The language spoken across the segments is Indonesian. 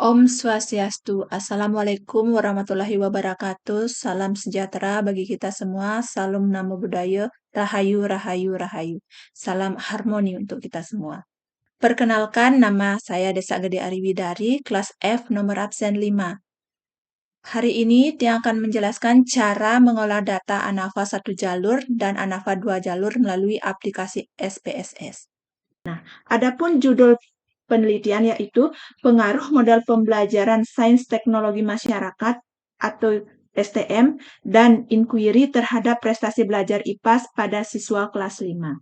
Om Swastiastu. Assalamualaikum warahmatullahi wabarakatuh. Salam sejahtera bagi kita semua. Salam Namo Buddhaya. Rahayu, Rahayu, Rahayu. Salam harmoni untuk kita semua. Perkenalkan, nama saya Desa Gede Ariwidari, kelas F nomor absen 5. Hari ini Tia akan menjelaskan cara mengolah data ANAFA 1 jalur dan ANAFA 2 jalur melalui aplikasi SPSS. Adapun judul penelitian yaitu pengaruh modal pembelajaran sains teknologi masyarakat atau STM dan inquiry terhadap prestasi belajar IPAS pada siswa kelas 5.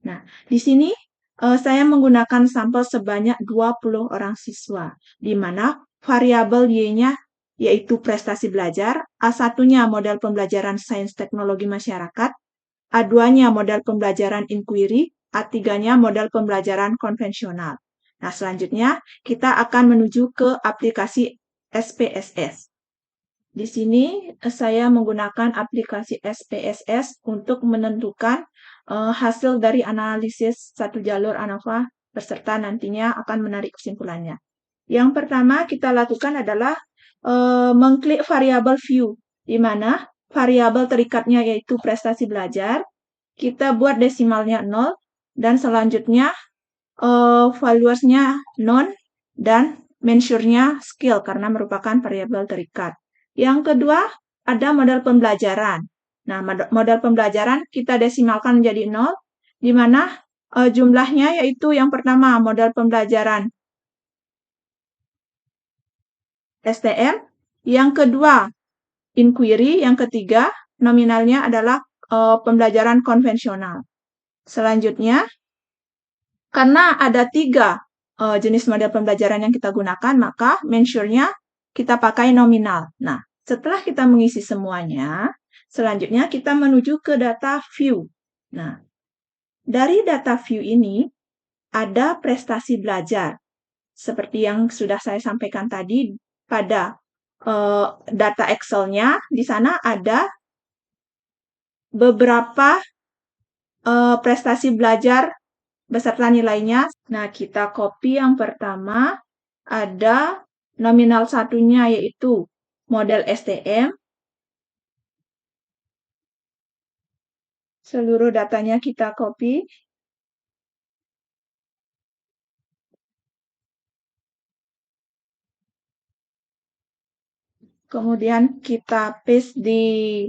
Nah, di sini saya menggunakan sampel sebanyak 20 orang siswa, di mana variabel Y-nya yaitu prestasi belajar, A1-nya modal pembelajaran sains teknologi masyarakat, A2-nya modal pembelajaran inquiry, A3-nya modal pembelajaran konvensional. Nah, selanjutnya kita akan menuju ke aplikasi SPSS. Di sini saya menggunakan aplikasi SPSS untuk menentukan hasil dari analisis satu jalur ANAFA beserta nantinya akan menarik kesimpulannya. Yang pertama kita lakukan adalah mengklik variabel view, di mana variabel terikatnya yaitu prestasi belajar, kita buat desimalnya 0, dan selanjutnya valuesnya non, dan measure-nya skill karena merupakan variabel terikat. Yang kedua, ada modal pembelajaran. Nah, modal pembelajaran kita desimalkan menjadi 0, di mana jumlahnya yaitu yang pertama modal pembelajaran STM, yang kedua inquiry, yang ketiga nominalnya adalah pembelajaran konvensional. Selanjutnya, karena ada 3 jenis model pembelajaran yang kita gunakan, maka measure-nya kita pakai nominal. Nah, setelah kita mengisi semuanya, selanjutnya kita menuju ke data view. Nah, dari data view ini ada prestasi belajar. Seperti yang sudah saya sampaikan tadi pada data Excel-nya, di sana ada beberapa prestasi belajar beserta nilainya. Nah, kita copy yang pertama, ada nominal satunya yaitu model STM. Seluruh datanya kita copy. Kemudian kita paste di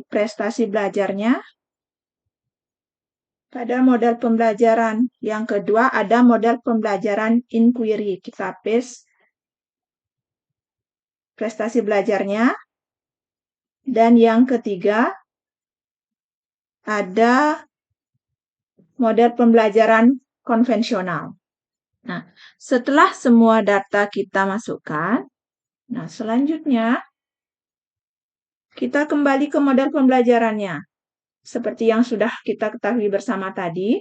prestasi belajarnya. Pada model pembelajaran yang kedua ada model pembelajaran inquiry. Kita paste prestasi belajarnya. Dan yang ketiga ada model pembelajaran konvensional. Nah, setelah semua data kita masukkan, nah selanjutnya kita kembali ke model pembelajarannya. Seperti yang sudah kita ketahui bersama tadi.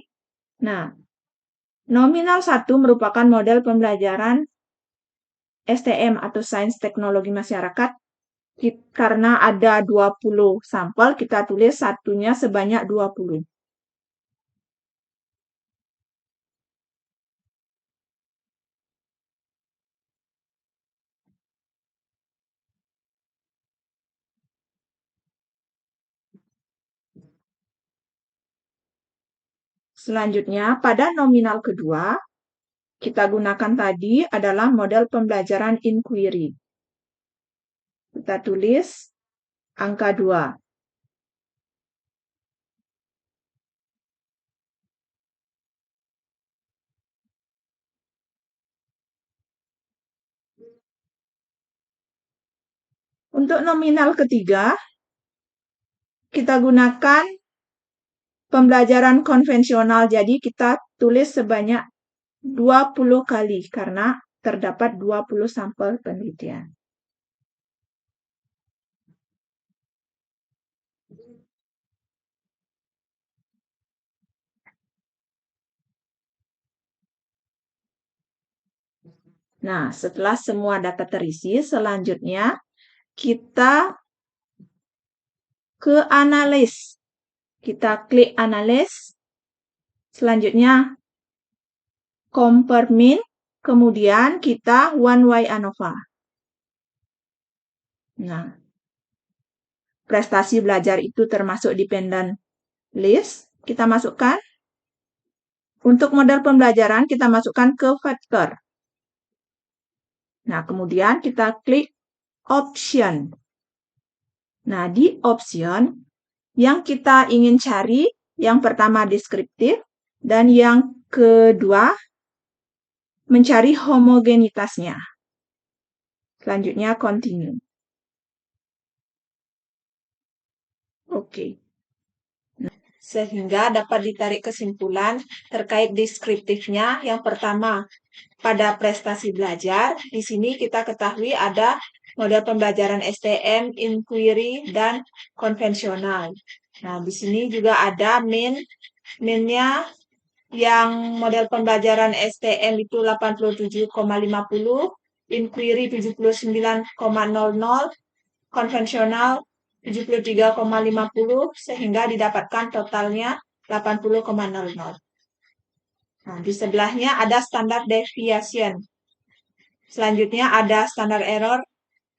Nah, nominal 1 merupakan model pembelajaran STM atau Sains Teknologi Masyarakat. Karena ada 20 sampel, kita tulis satunya sebanyak 20. Selanjutnya, pada nominal kedua, kita gunakan tadi adalah model pembelajaran inquiry. Kita tulis angka 2. Untuk nominal ketiga, kita gunakan pembelajaran konvensional. Jadi kita tulis sebanyak 20 kali karena terdapat 20 sampel penelitian. Nah, setelah semua data terisi, selanjutnya kita ke analis. Kita klik analis. Selanjutnya, compare mean. Kemudian kita 1Y ANOVA. Nah, prestasi belajar itu termasuk dependent list. Kita masukkan. Untuk model pembelajaran, kita masukkan ke factor. Nah, kemudian kita klik option. Nah, di option, yang kita ingin cari, yang pertama deskriptif, dan yang kedua mencari homogenitasnya. Selanjutnya continue. Oke. Sehingga dapat ditarik kesimpulan terkait deskriptifnya. Yang pertama, pada prestasi belajar, di sini kita ketahui ada model pembelajaran STM, inquiry, dan konvensional. Nah, di sini juga ada main-nya yang model pembelajaran STM itu 87,50, inquiry 79,00, konvensional 73,50, sehingga didapatkan totalnya 80,00. Nah, di sebelahnya ada standar deviation. Selanjutnya ada standar error,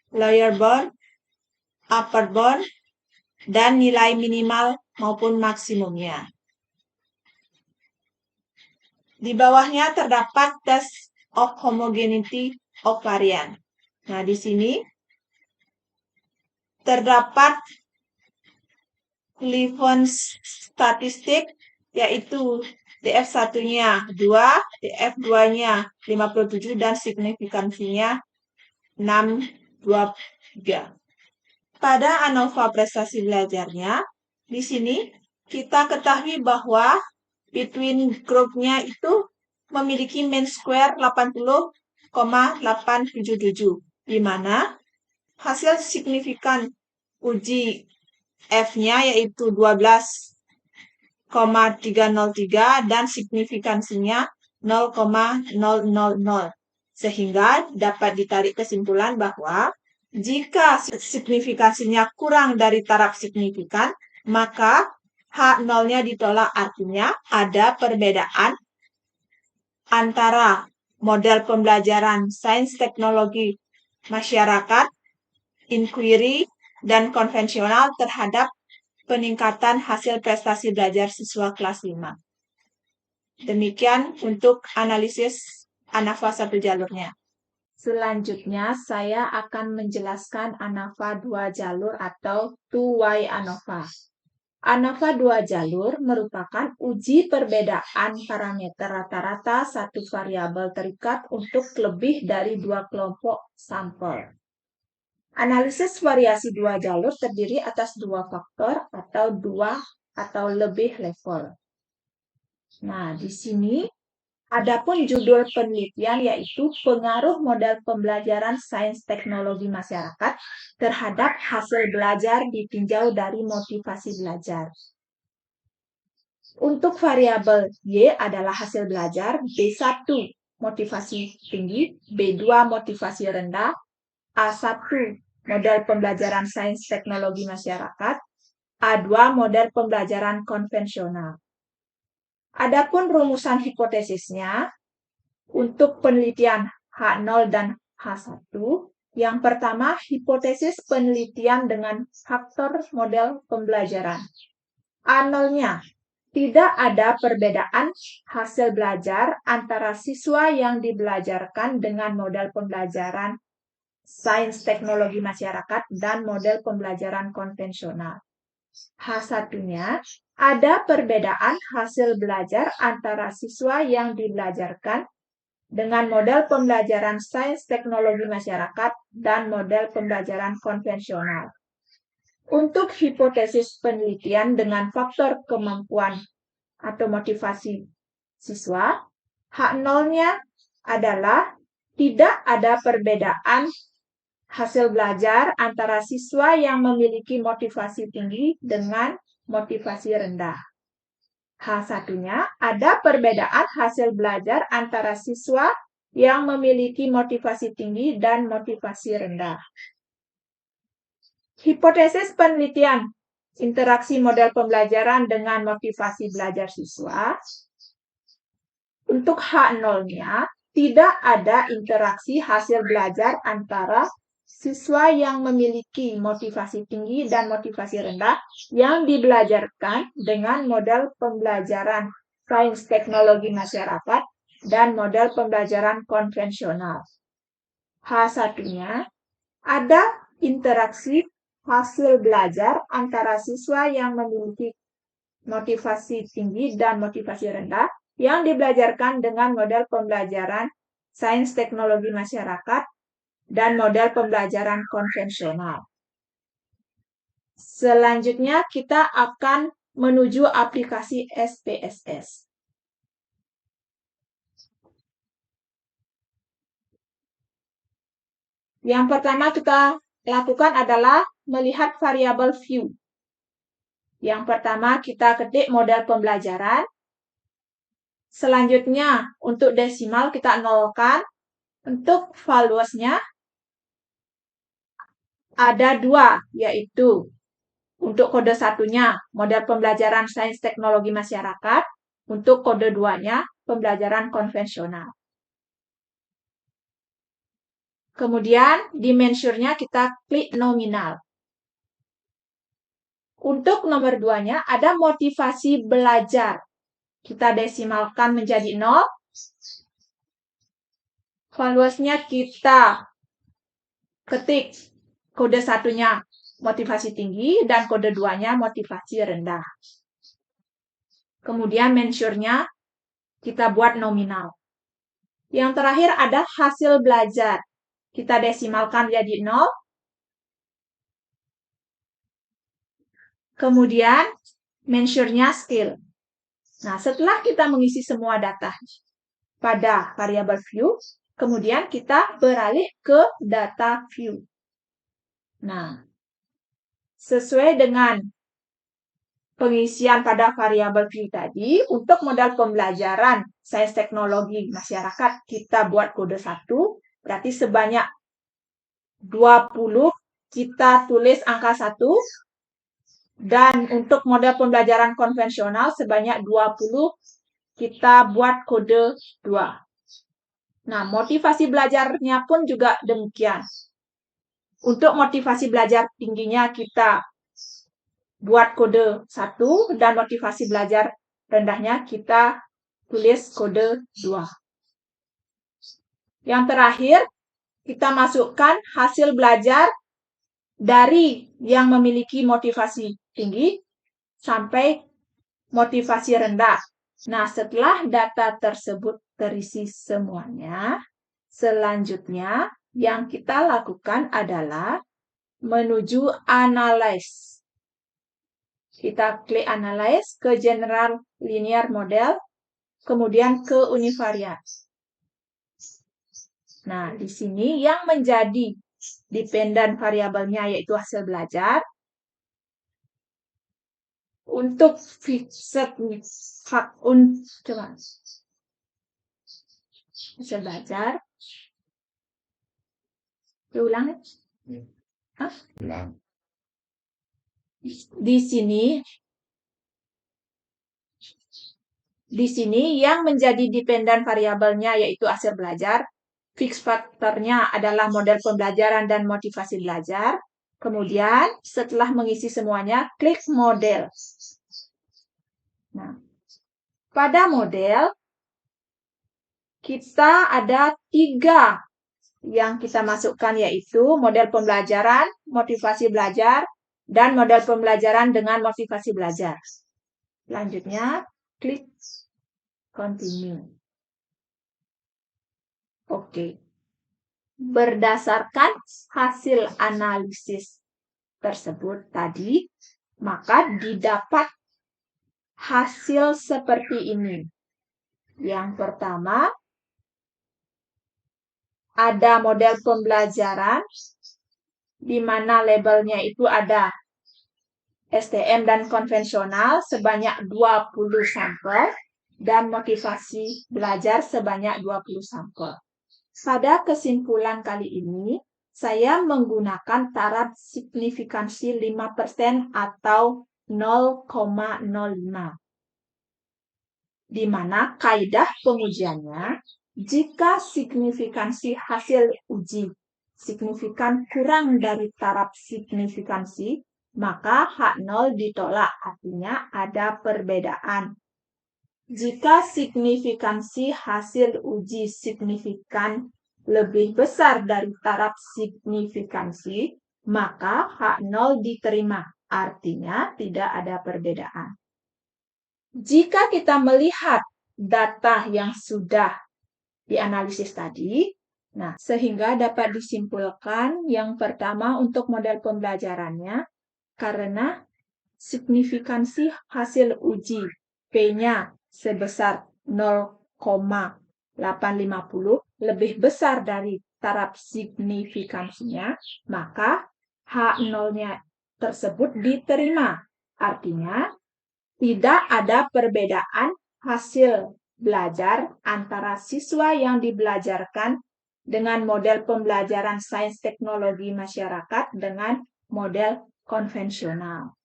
lower bound, upper bound, dan nilai minimal maupun maksimumnya. Di bawahnya terdapat test of homogeneity of variant. Nah, di sini terdapat Levens statistik, yaitu DF1-nya 2, DF2-nya 57, dan signifikansinya 623. Pada ANOVA prestasi belajarnya, di sini kita ketahui bahwa between group-nya itu memiliki mean square 80,877, di mana hasil signifikan uji F-nya yaitu 12,303 dan signifikansinya 0,000. Sehingga dapat ditarik kesimpulan bahwa jika signifikansinya kurang dari taraf signifikan, maka H0-nya ditolak, artinya ada perbedaan antara model pembelajaran sains teknologi masyarakat, inquiry, dan konvensional terhadap peningkatan hasil prestasi belajar siswa kelas 5. Demikian untuk analisis ANOVA satu jalurnya. Selanjutnya, saya akan menjelaskan ANOVA 2 jalur atau 2Y ANOVA. ANOVA 2 jalur merupakan uji perbedaan parameter rata-rata satu variabel terikat untuk lebih dari 2 kelompok sampel. Analisis variasi 2 jalur terdiri atas 2 faktor atau 2 atau lebih level. Nah, di sini adapun judul penelitian yaitu pengaruh model pembelajaran sains teknologi masyarakat terhadap hasil belajar ditinjau dari motivasi belajar. Untuk variabel Y adalah hasil belajar, B1 motivasi tinggi, B2 motivasi rendah, A1 model pembelajaran sains teknologi masyarakat, A2 model pembelajaran konvensional. Adapun rumusan hipotesisnya untuk penelitian H0 dan H1, yang pertama hipotesis penelitian dengan faktor model pembelajaran. A0-nya, tidak ada perbedaan hasil belajar antara siswa yang dibelajarkan dengan model pembelajaran sains teknologi masyarakat dan model pembelajaran konvensional. H1-nya, ada perbedaan hasil belajar antara siswa yang dibelajarkan dengan model pembelajaran sains teknologi masyarakat dan model pembelajaran konvensional. Untuk hipotesis penelitian dengan faktor kemampuan atau motivasi siswa, H0-nya adalah tidak ada perbedaan hasil belajar antara siswa yang memiliki motivasi tinggi dengan motivasi rendah. H1-nya ada perbedaan hasil belajar antara siswa yang memiliki motivasi tinggi dan motivasi rendah. Hipotesis penelitian interaksi model pembelajaran dengan motivasi belajar siswa. Untuk H0-nya, tidak ada interaksi hasil belajar antara siswa yang memiliki motivasi tinggi dan motivasi rendah yang dibelajarkan dengan model pembelajaran sains teknologi masyarakat dan model pembelajaran konvensional. H1-nya, ada interaksi hasil belajar antara siswa yang memiliki motivasi tinggi dan motivasi rendah yang dibelajarkan dengan model pembelajaran sains teknologi masyarakat dan model pembelajaran konvensional. Selanjutnya kita akan menuju aplikasi SPSS. Yang pertama kita lakukan adalah melihat variabel view. Yang pertama kita ketik model pembelajaran. Selanjutnya, untuk desimal kita nolkan. Untuk valuesnya ada 2, yaitu untuk kode 1-nya model pembelajaran sains teknologi masyarakat, untuk kode 2-nya pembelajaran konvensional. Kemudian di measure-nya kita klik nominal. Untuk nomor 2-nya ada motivasi belajar. Kita desimalkan menjadi 0. Valuesnya kita ketik kode 1-nya motivasi tinggi dan kode 2-nya motivasi rendah. Kemudian measure-nya kita buat nominal. Yang terakhir ada hasil belajar. Kita desimalkan jadi 0. Kemudian measure-nya skill. Nah, setelah kita mengisi semua data pada variabel view, kemudian kita beralih ke data view. Nah, sesuai dengan pengisian pada variabel view tadi, untuk modal pembelajaran sains teknologi masyarakat kita buat kode 1, berarti sebanyak 20 kita tulis angka 1, dan untuk model pembelajaran konvensional sebanyak 20 kita buat kode 2. Nah, motivasi belajarnya pun juga demikian. Untuk motivasi belajar tingginya kita buat kode 1 dan motivasi belajar rendahnya kita tulis kode 2. Yang terakhir, kita masukkan hasil belajar dari yang memiliki motivasi tinggi sampai motivasi rendah. Nah, setelah data tersebut terisi semuanya, selanjutnya yang kita lakukan adalah menuju analyze. Kita klik analyze ke general linear model, kemudian ke univariate. Nah, di sini yang menjadi dependent variabelnya yaitu hasil belajar. Untuk fixed hasil belajar. Diulang ya? Hah? Di sini yang menjadi dependent variabelnya yaitu hasil belajar. Fix faktornya adalah model pembelajaran dan motivasi belajar. Kemudian setelah mengisi semuanya, klik model. Nah, pada model kita ada 3 yang kita masukkan, yaitu model pembelajaran, motivasi belajar, dan model pembelajaran dengan motivasi belajar. Selanjutnya, klik continue. Oke. Berdasarkan hasil analisis tersebut tadi, maka didapat hasil seperti ini. Yang pertama, ada model pembelajaran di mana labelnya itu ada STM dan konvensional sebanyak 20 sampel dan motivasi belajar sebanyak 20 sampel. Pada kesimpulan kali ini, saya menggunakan taraf signifikansi 5% atau 0,05. Di mana kaidah pengujiannya Jika signifikansi hasil uji signifikan kurang dari taraf signifikansi, maka H0 ditolak, artinya ada perbedaan. Jika signifikansi hasil uji signifikan lebih besar dari taraf signifikansi, maka H0 diterima, artinya tidak ada perbedaan. Jika kita melihat data yang sudah dianalisis tadi, nah, sehingga dapat disimpulkan yang pertama untuk model pembelajarannya, karena signifikansi hasil uji P-nya sebesar 0,850 lebih besar dari taraf signifikansinya, maka H0-nya tersebut diterima. Artinya, tidak ada perbedaan hasil belajar antara siswa yang dibelajarkan dengan model pembelajaran sains teknologi masyarakat dengan model konvensional.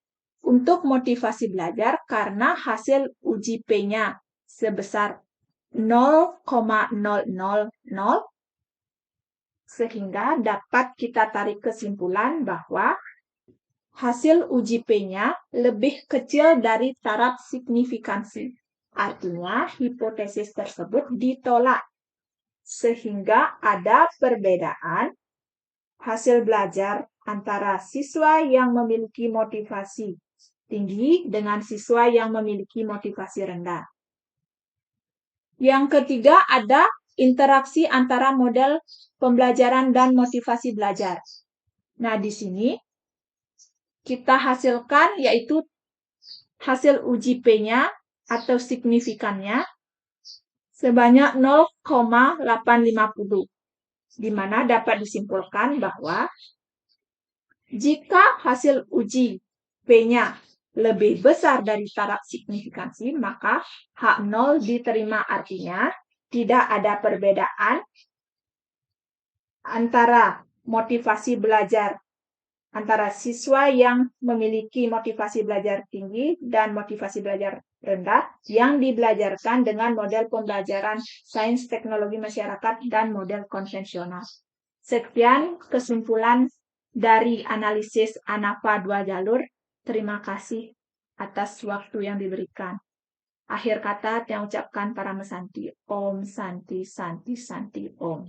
Untuk motivasi belajar, karena hasil uji P-nya sebesar 0,000, sehingga dapat kita tarik kesimpulan bahwa hasil uji P-nya lebih kecil dari taraf signifikansi. Artinya, hipotesis tersebut ditolak, sehingga ada perbedaan hasil belajar antara siswa yang memiliki motivasi tinggi dengan siswa yang memiliki motivasi rendah. Yang ketiga, ada interaksi antara model pembelajaran dan motivasi belajar. Nah, di sini kita hasilkan yaitu hasil uji P-nya atau signifikannya sebanyak 0,850, di mana dapat disimpulkan bahwa jika hasil uji P-nya lebih besar dari taraf signifikansi, maka H0 diterima, artinya tidak ada perbedaan antara motivasi belajar antara siswa yang memiliki motivasi belajar tinggi dan motivasi belajar rendah yang dibelajarkan dengan model pembelajaran sains teknologi masyarakat dan model konvensional. Sekian kesimpulan dari analisis ANAFA 2 jalur. Terima kasih atas waktu yang diberikan. Akhir kata yang ucapkan para mesanti. Om Santi Santi Santi Om.